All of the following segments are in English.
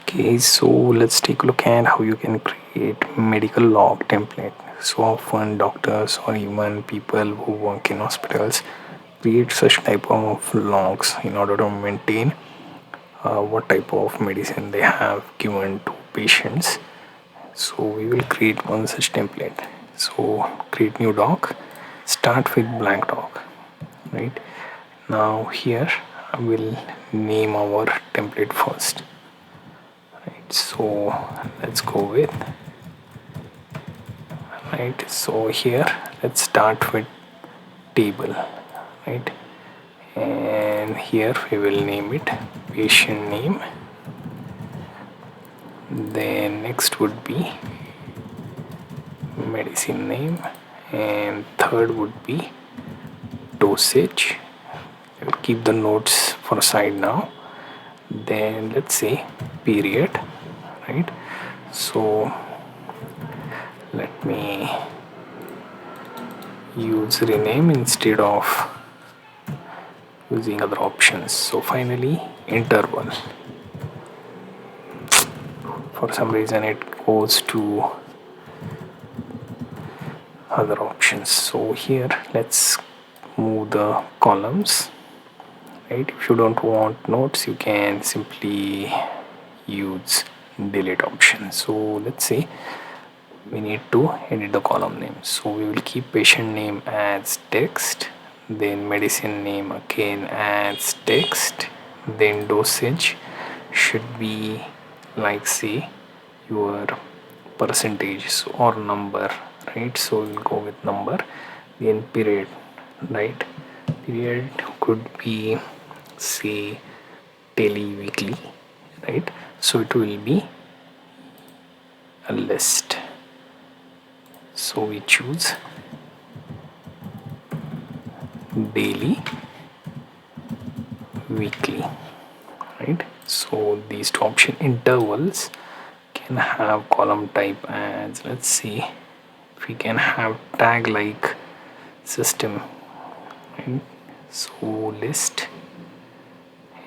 Okay, so let's take a look at how you can create medical log template. So often doctors or even people who work in hospitals create such type of logs in order to maintain what type of medicine they have given to patients. So we will create one such template. So create new doc, start with blank doc, right? Now here I will name our template first. Right, so let's go with right. So here let's start with table, right? And here we will name it patient name. Then next would be medicine name, and third would be dosage. I will keep the notes for a side now. Then let's say period, right? So let me use rename instead of using other options. So finally interval. For some reason it goes to other options. So here let's move the columns, right? If you don't want notes, you can simply use delete option. So let's say we need to edit the column name. So we will keep patient name as text, then medicine name again as text, then dosage should be like say your percentage or number, right? So we'll go with number. Then period, right? Period could be say daily, weekly, right? So it will be a list. So we choose daily, weekly, right? So these two option intervals can have column type as, let's see if we can have tag like system, right? So list,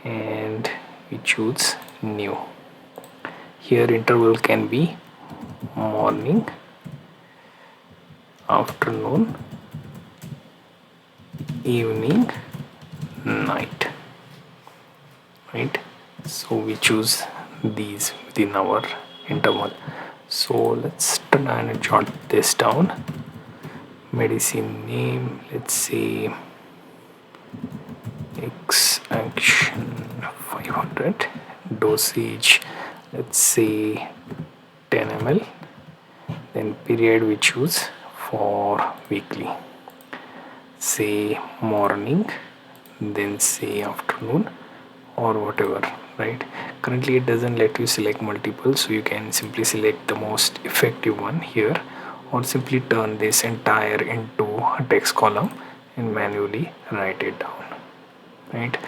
and we choose new. Here interval can be morning, afternoon, evening, night, right? So we choose these within our interval. So let's try and jot this down. Medicine name, let's say X action 500, dosage let's say 10 ml, then period we choose for weekly, say morning, then say afternoon or whatever, right? Currently it doesn't let you select multiple, so you can simply select the most effective one here, or simply turn this entire into a text column and manually write it down, right?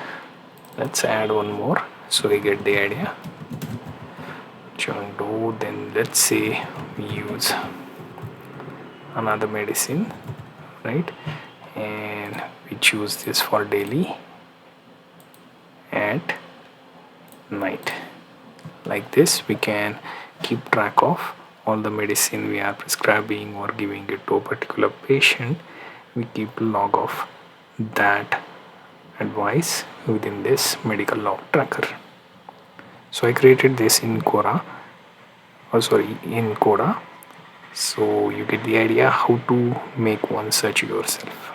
Let's add one more so we get the idea. Chando, then let's say we use another medicine, right? And we choose this for daily at night. Like this we can keep track of all the medicine we are prescribing or giving it to a particular patient. We keep log of that advice within this medical log tracker. So I created this in Coda, in Coda, so you get the idea how to make one search yourself.